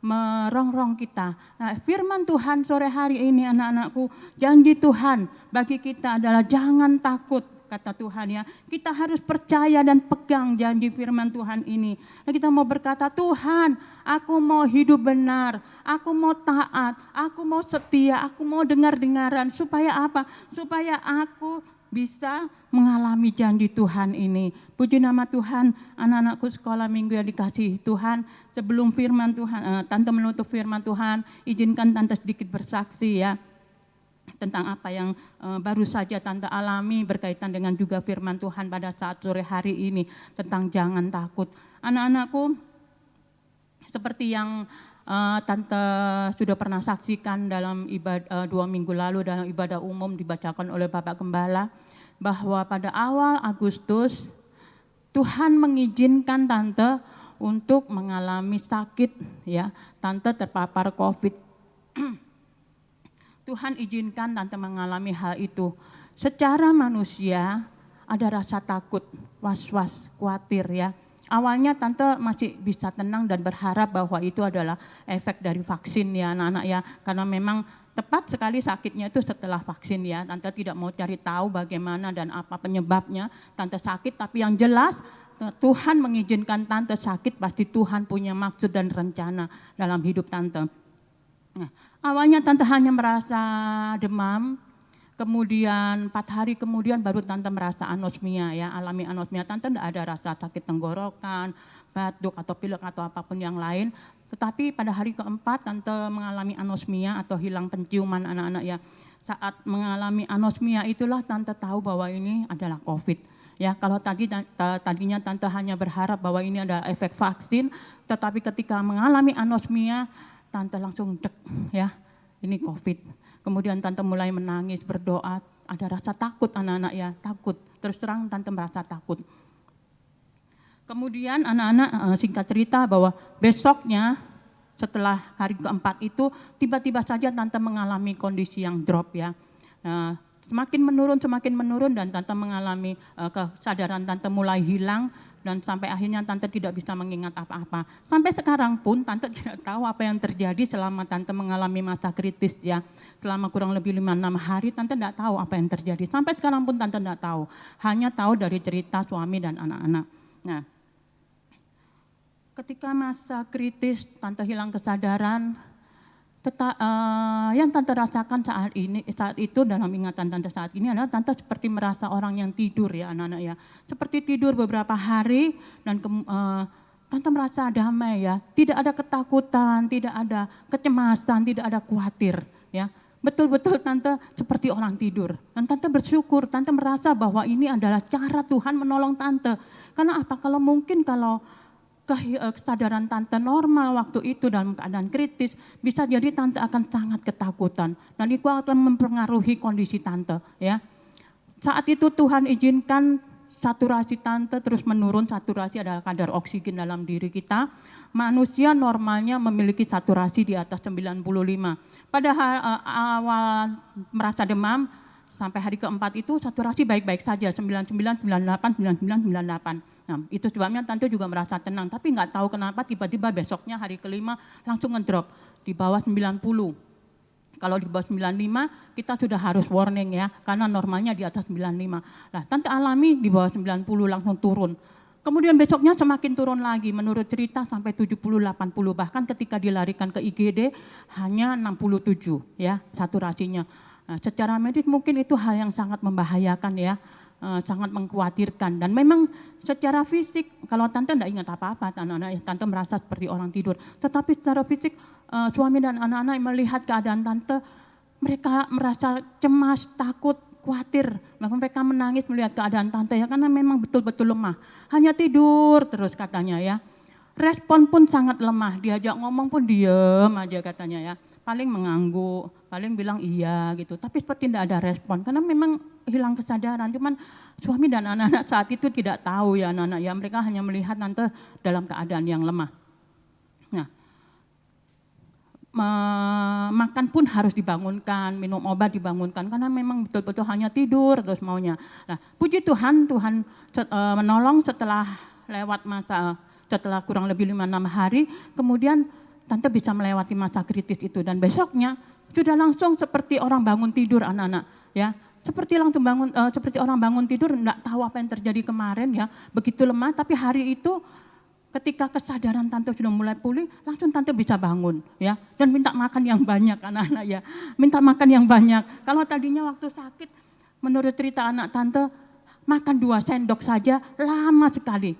merongrong kita. Nah, firman Tuhan sore hari ini anak-anakku, janji Tuhan bagi kita adalah jangan takut, kata Tuhan ya. Kita harus percaya dan pegang janji firman Tuhan ini. Nah, kita mau berkata, Tuhan, aku mau hidup benar, aku mau taat, aku mau setia, aku mau dengar-dengaran. Supaya apa? Supaya aku bisa mengalami janji Tuhan ini. Puji nama Tuhan, anak-anakku sekolah minggu yang dikasihi Tuhan. Sebelum firman Tuhan, Tante menutup firman Tuhan, izinkan Tante sedikit bersaksi ya tentang apa yang baru saja Tante alami berkaitan dengan juga firman Tuhan pada saat sore hari ini tentang jangan takut. Anak-anakku, seperti yang Tante sudah pernah saksikan dalam ibadah 2 minggu lalu dalam ibadah umum dibacakan oleh Bapak Gembala, bahwa pada awal Agustus Tuhan mengizinkan Tante untuk mengalami sakit ya. Tante terpapar COVID. Tuhan izinkan Tante mengalami hal itu. Secara manusia ada rasa takut, was-was, khawatir ya. Awalnya Tante masih bisa tenang dan berharap bahwa itu adalah efek dari vaksin ya anak-anak ya. Karena memang tepat sekali sakitnya itu setelah vaksin ya. Tante tidak mau cari tahu bagaimana dan apa penyebabnya Tante sakit. Tapi yang jelas Tuhan mengizinkan Tante sakit, pasti Tuhan punya maksud dan rencana dalam hidup Tante. Nah, awalnya Tante hanya merasa demam. Kemudian 4 hari kemudian baru Tante merasa anosmia ya, alami anosmia. Tante tidak ada rasa sakit tenggorokan, batuk atau pilek atau apapun yang lain. Tetapi pada hari keempat Tante mengalami anosmia atau hilang penciuman anak-anak ya. Saat mengalami anosmia itulah Tante tahu bahwa ini adalah COVID. Ya, kalau tadinya Tante hanya berharap bahwa ini adalah efek vaksin, tetapi ketika mengalami anosmia, Tante langsung dek ya, ini COVID. Kemudian Tante mulai menangis, berdoa, ada rasa takut anak-anak ya, takut. Terus terang Tante merasa takut. Kemudian anak-anak singkat cerita bahwa besoknya setelah hari keempat itu tiba-tiba saja Tante mengalami kondisi yang drop ya. Semakin menurun dan Tante mengalami kesadaran Tante mulai hilang. Dan sampai akhirnya Tante tidak bisa mengingat apa-apa. Sampai sekarang pun Tante tidak tahu apa yang terjadi selama Tante mengalami masa kritis ya. Selama kurang lebih 5-6 hari Tante tidak tahu apa yang terjadi. Sampai sekarang pun Tante tidak tahu. Hanya tahu dari cerita suami dan anak-anak. Nah, ketika masa kritis Tante hilang kesadaran, yang Tante rasakan saat itu dalam ingatan Tante saat ini adalah Tante seperti merasa orang yang tidur ya anak-anak ya. Seperti tidur beberapa hari dan Tante merasa damai ya. Tidak ada ketakutan, tidak ada kecemasan, tidak ada khawatir ya. Betul-betul Tante seperti orang tidur. Dan Tante bersyukur, Tante merasa bahwa ini adalah cara Tuhan menolong Tante. Karena apa? Kalau kesadaran Tante normal waktu itu dalam keadaan kritis, bisa jadi Tante akan sangat ketakutan dan itu akan mempengaruhi kondisi Tante ya. Saat itu Tuhan izinkan saturasi Tante terus menurun. Saturasi adalah kadar oksigen dalam diri kita. Manusia normalnya memiliki saturasi di atas 95. Pada awal merasa demam sampai hari keempat itu saturasi baik-baik saja, 99, 98, 99, 98. Nah, itu sebabnya Tante juga merasa tenang, tapi nggak tahu kenapa tiba-tiba besoknya hari kelima langsung ngedrop di bawah 90. Kalau di bawah 95 kita sudah harus warning ya, karena normalnya di atas 95. Nah, Tante alami di bawah 90 langsung turun. Kemudian besoknya semakin turun lagi, menurut cerita sampai 70-80, bahkan ketika dilarikan ke IGD hanya 67 ya saturasinya. Nah, secara medis mungkin itu hal yang sangat membahayakan ya. Sangat mengkhawatirkan dan memang secara fisik kalau Tante tidak ingat apa-apa Tante merasa seperti orang tidur, tetapi secara fisik suami dan anak-anak melihat keadaan Tante, mereka merasa cemas, takut, khawatir, bahkan mereka menangis melihat keadaan Tante ya, karena memang betul-betul lemah, hanya tidur terus katanya ya. Respon pun sangat lemah, diajak ngomong pun diem aja katanya ya. paling mengangguk, paling bilang iya gitu, tapi seperti tidak ada respon karena memang hilang kesadaran. Cuman suami dan anak-anak saat itu tidak tahu ya anak-anak ya, mereka hanya melihat tante dalam keadaan yang lemah. Nah, makan pun harus dibangunkan, minum obat dibangunkan karena memang betul-betul hanya tidur terus maunya. Nah, puji Tuhan, Tuhan menolong setelah lewat masa, setelah kurang lebih 5-6 hari, kemudian tante bisa melewati masa kritis itu dan besoknya sudah langsung seperti orang bangun tidur anak-anak ya. Seperti langsung bangun, seperti orang bangun tidur, enggak tahu apa yang terjadi kemarin ya, begitu lemah, tapi hari itu ketika kesadaran tante sudah mulai pulih, langsung tante bisa bangun ya, dan minta makan yang banyak anak-anak ya, minta makan yang banyak. Kalau tadinya waktu sakit, menurut cerita anak tante, makan 2 sendok saja lama sekali,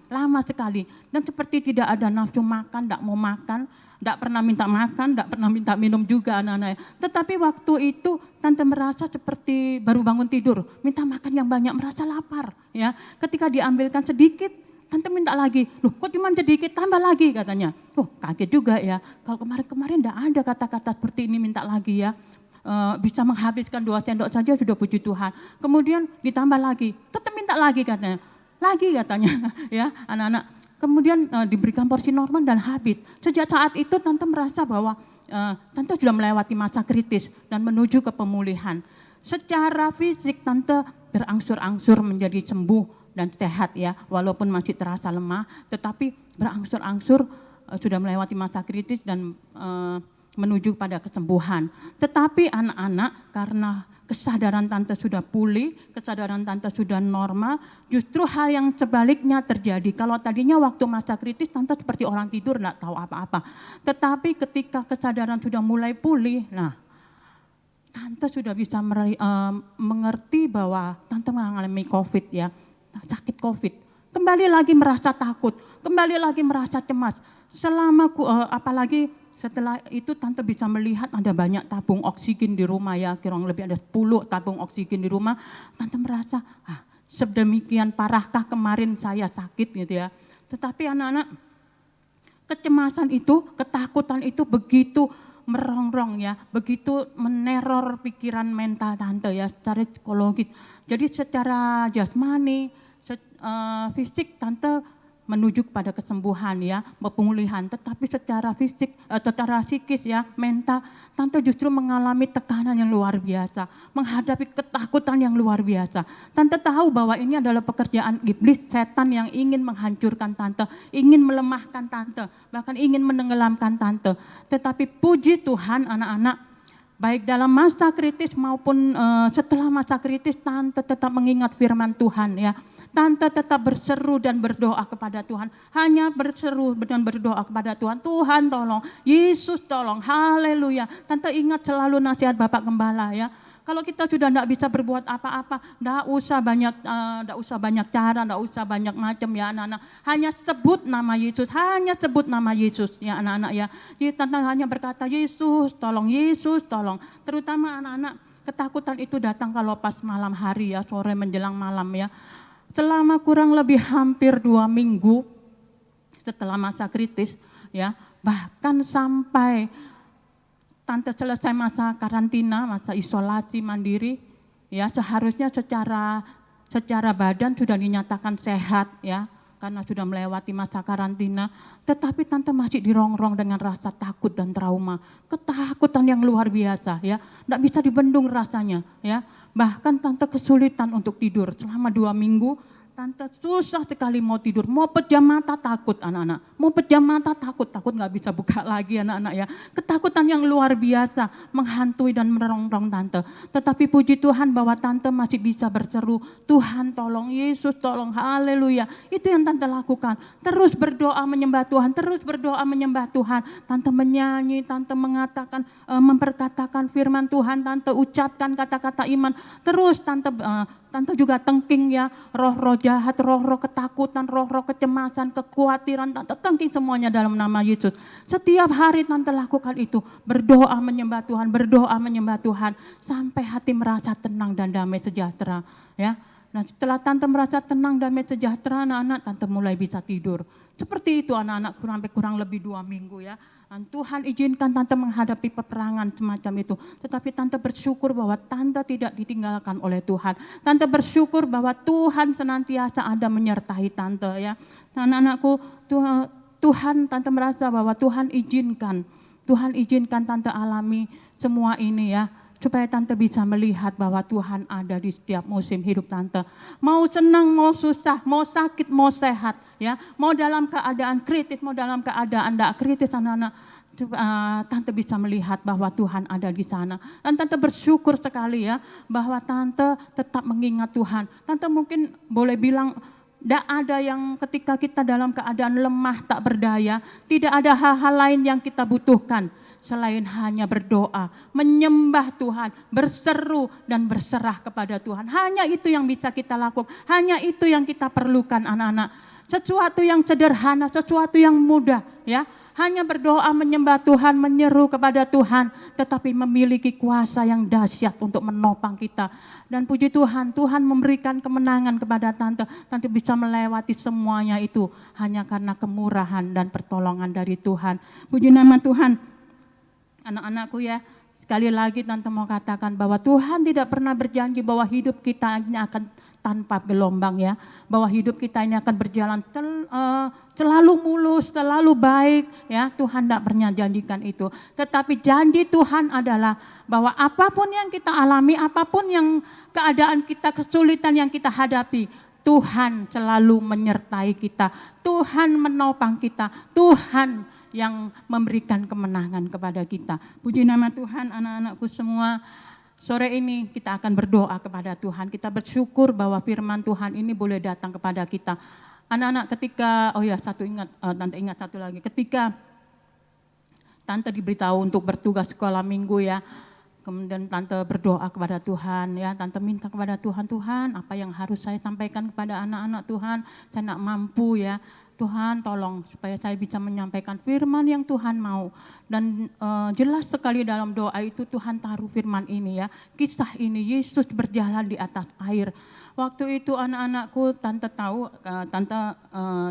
dan seperti tidak ada nafsu makan, tidak mau makan, tidak pernah minta makan, tidak pernah minta minum juga anak-anak. Tetapi waktu itu tante merasa seperti baru bangun tidur, minta makan yang banyak, merasa lapar ya. Ketika diambilkan sedikit, tante minta lagi, loh kok cuma sedikit, tambah lagi katanya. Oh kaget juga ya, kalau kemarin-kemarin tidak ada kata-kata seperti ini minta lagi ya. Bisa menghabiskan 2 sendok saja sudah puji Tuhan. Kemudian ditambah lagi, tetap minta lagi katanya. Lagi katanya ya anak-anak. Kemudian diberikan porsi normal dan habis. Sejak saat itu tante merasa bahwa tante sudah melewati masa kritis dan menuju ke pemulihan. Secara fisik tante berangsur-angsur menjadi sembuh dan sehat ya, walaupun masih terasa lemah, tetapi berangsur-angsur sudah melewati masa kritis dan menuju pada kesembuhan. Tetapi anak-anak karena kesadaran tante sudah pulih, kesadaran tante sudah normal, justru hal yang sebaliknya terjadi. Kalau tadinya waktu masa kritis tante seperti orang tidur, tidak tahu apa-apa. Tetapi ketika kesadaran sudah mulai pulih, nah tante sudah bisa mengerti bahwa tante mengalami COVID ya, sakit COVID. Kembali lagi merasa takut, kembali lagi merasa cemas. Apalagi setelah itu tante bisa melihat ada banyak tabung oksigen di rumah ya, kurang lebih ada 10 tabung oksigen di rumah. Tante merasa, sedemikian parahkah kemarin saya sakit gitu ya. Tetapi anak-anak, kecemasan itu, ketakutan itu begitu merongrong ya, begitu meneror pikiran mental tante ya, secara psikologis. Jadi secara jasmani, fisik tante menuju pada kesembuhan ya, pemulihan, tetapi secara fisik, secara psikis ya, mental, tante justru mengalami tekanan yang luar biasa, menghadapi ketakutan yang luar biasa. Tante tahu bahwa ini adalah pekerjaan iblis, setan yang ingin menghancurkan tante, ingin melemahkan tante, bahkan ingin menenggelamkan tante. Tetapi puji Tuhan anak-anak, baik dalam masa kritis maupun setelah masa kritis, tante tetap mengingat firman Tuhan ya. Tante tetap berseru dan berdoa kepada Tuhan. Hanya berseru dan berdoa kepada Tuhan. Tuhan tolong, Yesus tolong, haleluya. Tante ingat selalu nasihat Bapak Gembala ya. Kalau kita sudah tidak bisa berbuat apa-apa, tidak usah banyak cara, tidak usah banyak macam ya anak-anak. Hanya sebut nama Yesus, hanya sebut nama Yesus ya anak-anak ya. Jadi tante hanya berkata Yesus tolong, Yesus tolong. Terutama anak-anak, ketakutan itu datang kalau pas malam hari ya, sore menjelang malam ya. Selama kurang lebih hampir 2 minggu setelah masa kritis ya, bahkan sampai tante selesai masa karantina, masa isolasi mandiri ya, seharusnya secara badan sudah dinyatakan sehat ya, karena sudah melewati masa karantina, tetapi tante masih dirongrong dengan rasa takut dan trauma, ketakutan yang luar biasa ya, tidak bisa dibendung rasanya ya. Bahkan tante kesulitan untuk tidur selama 2 minggu. Tante susah sekali mau tidur, mau pejam mata takut anak-anak, mau pejam mata takut nggak bisa buka lagi anak-anak ya. Ketakutan yang luar biasa menghantui dan merongrong tante. Tetapi puji Tuhan bahwa tante masih bisa berseru, Tuhan tolong, Yesus tolong, haleluya. Itu yang tante lakukan, terus berdoa menyembah Tuhan, terus berdoa menyembah Tuhan. Tante menyanyi, tante mengatakan, memperkatakan firman Tuhan, tante ucapkan kata-kata iman, terus tante juga tengking ya, roh-roh jahat, roh-roh ketakutan, roh-roh kecemasan, kekhawatiran, tante tengking semuanya dalam nama Yesus. Setiap hari tante lakukan itu, berdoa menyembah Tuhan, berdoa menyembah Tuhan, sampai hati merasa tenang dan damai sejahtera ya. Nah setelah tante merasa tenang, damai sejahtera, anak-anak tante mulai bisa tidur. Seperti itu anak-anak, kurang lebih 2 minggu ya. Tuhan izinkan Tante menghadapi peperangan semacam itu. Tetapi Tante bersyukur bahwa Tante tidak ditinggalkan oleh Tuhan. Tante bersyukur bahwa Tuhan senantiasa ada menyertai Tante ya. Anak-anakku, Tuhan Tante merasa bahwa Tuhan izinkan Tante alami semua ini ya. Supaya Tante bisa melihat bahwa Tuhan ada di setiap musim hidup Tante. Mau senang, mau susah, mau sakit, mau sehat, ya. Mau dalam keadaan kritis, mau dalam keadaan tidak kritis, anak-anak. Tante bisa melihat bahwa Tuhan ada di sana. Dan Tante bersyukur sekali ya, bahwa Tante tetap mengingat Tuhan. Tante mungkin boleh bilang, tidak ada yang ketika kita dalam keadaan lemah, tak berdaya, tidak ada hal-hal lain yang kita butuhkan. Selain hanya berdoa, menyembah Tuhan, berseru dan berserah kepada Tuhan. Hanya itu yang bisa kita lakukan, hanya itu yang kita perlukan anak-anak. Sesuatu yang sederhana, sesuatu yang mudah ya. Hanya berdoa, menyembah Tuhan, menyeru kepada Tuhan, tetapi memiliki kuasa yang dahsyat untuk menopang kita. Dan puji Tuhan, Tuhan memberikan kemenangan kepada Tante. Tante bisa melewati semuanya itu hanya karena kemurahan dan pertolongan dari Tuhan. Puji nama Tuhan. Anak-anakku ya, sekali lagi Tante mau katakan bahwa Tuhan tidak pernah berjanji bahwa hidup kita ini akan tanpa gelombang ya. Bahwa hidup kita ini akan berjalan selalu mulus, selalu baik ya. Tuhan tidak pernah janjikan itu. Tetapi janji Tuhan adalah bahwa apapun yang kita alami, apapun yang keadaan kita, kesulitan yang kita hadapi, Tuhan selalu menyertai kita. Tuhan menopang kita. Tuhan yang memberikan kemenangan kepada kita. Puji nama Tuhan, anak-anakku semua. Sore ini kita akan berdoa kepada Tuhan. Kita bersyukur bahwa firman Tuhan ini boleh datang kepada kita. Anak-anak ketika, Tante ingat satu lagi. Ketika Tante diberitahu untuk bertugas sekolah minggu ya. Kemudian Tante berdoa kepada Tuhan ya. Tante minta kepada Tuhan, Tuhan apa yang harus saya sampaikan kepada anak-anak Tuhan. Saya tidak mampu ya. Tuhan tolong supaya saya bisa menyampaikan firman yang Tuhan mau. Dan jelas sekali dalam doa itu Tuhan taruh firman ini ya. Kisah ini Yesus berjalan di atas air. Waktu itu anak-anakku Tante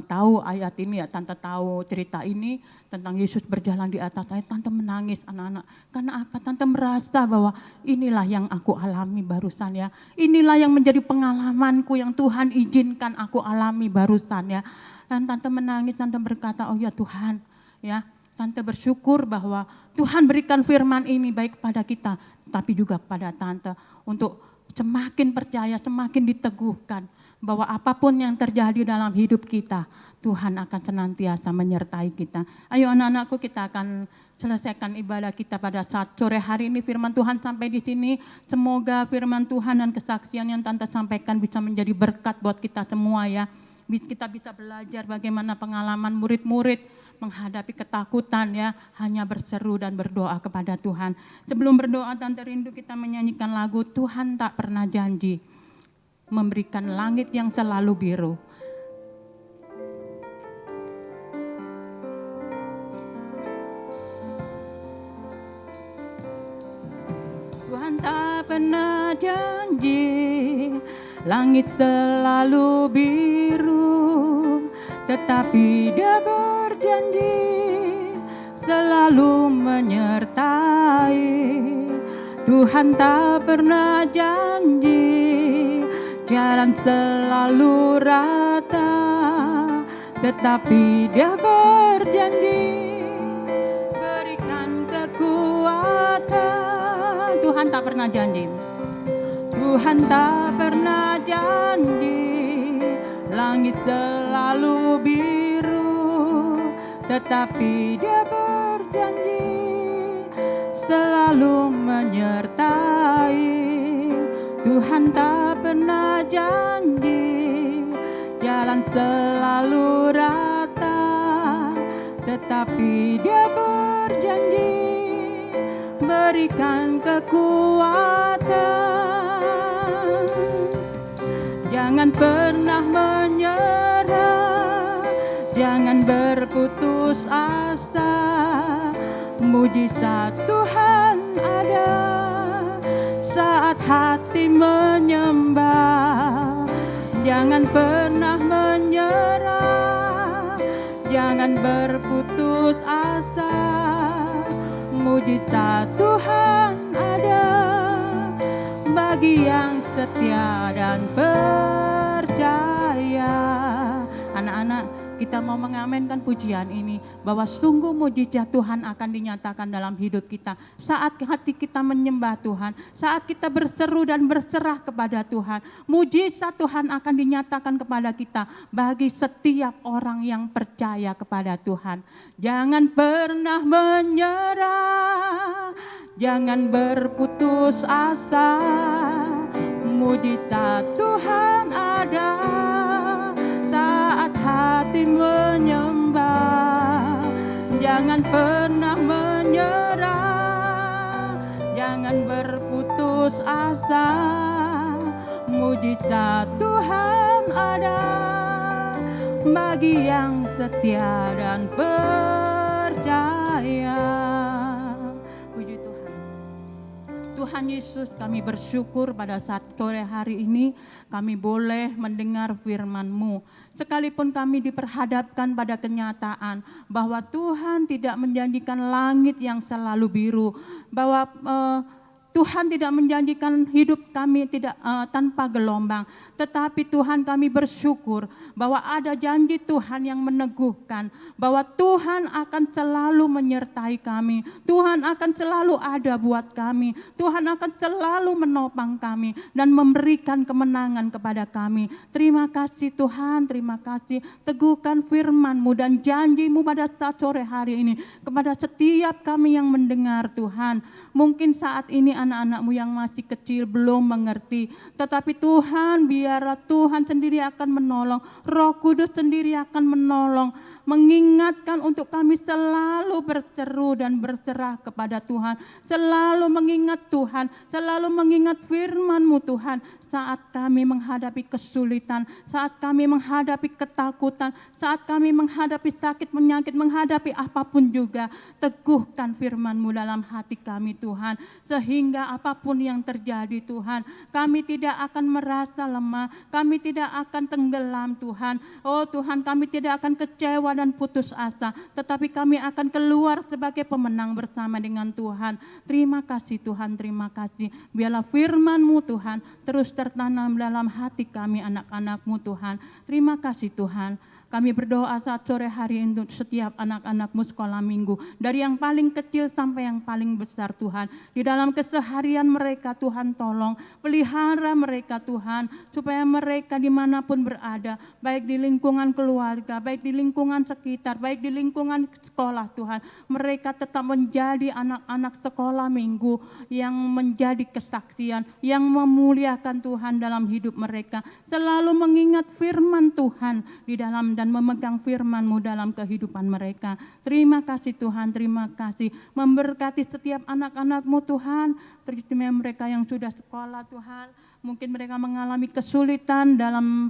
tahu ayat ini ya. Tante tahu cerita ini tentang Yesus berjalan di atas air. Tante menangis anak-anak. Karena apa? Tante merasa bahwa inilah yang aku alami barusan ya. Inilah yang menjadi pengalamanku yang Tuhan izinkan aku alami barusan ya. Dan Tante menangis, Tante berkata, oh ya Tuhan, ya, Tante bersyukur bahwa Tuhan berikan firman ini baik kepada kita, tapi juga kepada Tante untuk semakin percaya, semakin diteguhkan bahwa apapun yang terjadi dalam hidup kita, Tuhan akan senantiasa menyertai kita. Ayo anak-anakku, kita akan selesaikan ibadah kita pada saat sore hari ini. Firman Tuhan sampai di sini. Semoga firman Tuhan dan kesaksian yang Tante sampaikan bisa menjadi berkat buat kita semua ya. Kita bisa belajar bagaimana pengalaman murid-murid menghadapi ketakutan ya, hanya berseru dan berdoa kepada Tuhan. Sebelum berdoa Tante rindu kita menyanyikan lagu Tuhan tak pernah janji memberikan langit yang selalu biru. Tuhan tak pernah janji langit selalu biru, tetapi Dia berjanji selalu menyertai. Tuhan tak pernah janji jalan selalu rata, tetapi Dia berjanji berikan kekuatan. Tuhan tak pernah janji. Tuhan tak pernah janji langit selalu biru, tetapi Dia berjanji selalu menyertai. Tuhan tak pernah janji jalan selalu rata, tetapi Dia berjanji berikan kekuatan. Jangan pernah menyerah, jangan berputus asa. Mujizat Tuhan ada saat hati menyembah. Jangan pernah menyerah, Jangan berputus asa, mujizat Tuhan ada bagi yang setia dan percaya. Anak-anak, kita mau mengamenkan pujian ini bahwa sungguh mujizat Tuhan akan dinyatakan dalam hidup kita saat hati kita menyembah Tuhan, saat kita berseru dan berserah kepada Tuhan. Mujizat Tuhan akan dinyatakan kepada kita bagi setiap orang yang percaya kepada Tuhan. Jangan pernah menyerah, jangan berputus asa, mujizat Tuhan ada saat hati menyembah. Jangan pernah menyerah, jangan berputus asa, mujizat Tuhan ada bagi yang setia dan percaya. Puji Tuhan. Tuhan Yesus, kami bersyukur pada saat sore hari ini kami boleh mendengar firman-Mu. Sekalipun kami diperhadapkan pada kenyataan bahwa Tuhan tidak menjanjikan langit yang selalu biru, bahwa Tuhan tidak menjanjikan hidup kami tidak tanpa gelombang, tetapi Tuhan kami bersyukur bahwa ada janji Tuhan yang meneguhkan bahwa Tuhan akan selalu menyertai kami, Tuhan akan selalu ada buat kami, Tuhan akan selalu menopang kami dan memberikan kemenangan kepada kami. Terima kasih Tuhan, terima kasih. Teguhkan firman-Mu dan janji-Mu pada saat sore hari ini kepada setiap kami yang mendengar Tuhan. Mungkin saat ini anak-anak-Mu yang masih kecil belum mengerti, tetapi Tuhan, biarlah Tuhan sendiri akan menolong, Roh Kudus sendiri akan menolong, mengingatkan untuk kami selalu berseru dan berserah kepada Tuhan, selalu mengingat Tuhan, selalu mengingat firman-Mu Tuhan, saat kami menghadapi kesulitan, saat kami menghadapi ketakutan, saat kami menghadapi sakit penyakit, menghadapi apapun juga, teguhkan firman-Mu dalam hati kami Tuhan, sehingga apapun yang terjadi Tuhan, kami tidak akan merasa lemah, kami tidak akan tenggelam Tuhan. Oh Tuhan, kami tidak akan kecewa dan putus asa, tetapi kami akan keluar sebagai pemenang bersama dengan Tuhan. Terima kasih Tuhan, terima kasih. Biarlah firman-Mu Tuhan terus tertanam dalam hati kami anak-anak-Mu Tuhan. Terima kasih Tuhan. Kami berdoa saat sore hari untuk setiap anak-anak-Mu sekolah minggu, dari yang paling kecil sampai yang paling besar Tuhan. Di dalam keseharian mereka Tuhan, tolong pelihara mereka Tuhan, supaya mereka dimanapun berada, baik di lingkungan keluarga, baik di lingkungan sekitar, baik di lingkungan sekolah Tuhan, mereka tetap menjadi anak-anak sekolah minggu yang menjadi kesaksian, yang memuliakan Tuhan dalam hidup mereka, selalu mengingat firman Tuhan di dalam dan memegang firman-Mu dalam kehidupan mereka. Terima kasih Tuhan, terima kasih. Memberkati setiap anak-anak-Mu Tuhan, terutama mereka yang sudah sekolah Tuhan, mungkin mereka mengalami kesulitan dalam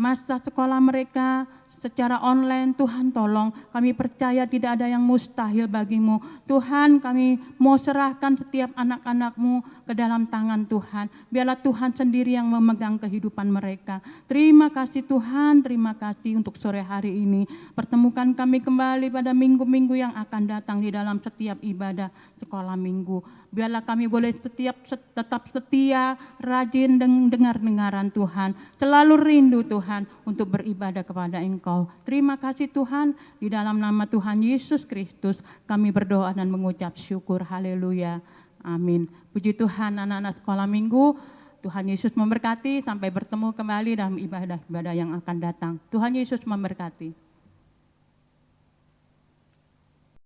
masa sekolah mereka secara online. Tuhan tolong, kami percaya tidak ada yang mustahil bagi-Mu. Tuhan, kami mau serahkan setiap anak-anak-Mu ke dalam tangan Tuhan. Biarlah Tuhan sendiri yang memegang kehidupan mereka. Terima kasih Tuhan, terima kasih untuk sore hari ini. Pertemukan kami kembali pada minggu-minggu yang akan datang di dalam setiap ibadah sekolah minggu. Biarlah kami boleh tetap setia, rajin dengar-dengaran Tuhan. Selalu rindu Tuhan untuk beribadah kepada Engkau. Terima kasih Tuhan, di dalam nama Tuhan Yesus Kristus kami berdoa dan mengucap syukur. Haleluya. Amin. Puji Tuhan, anak-anak sekolah minggu. Tuhan Yesus memberkati, sampai bertemu kembali dalam ibadah-ibadah yang akan datang. Tuhan Yesus memberkati.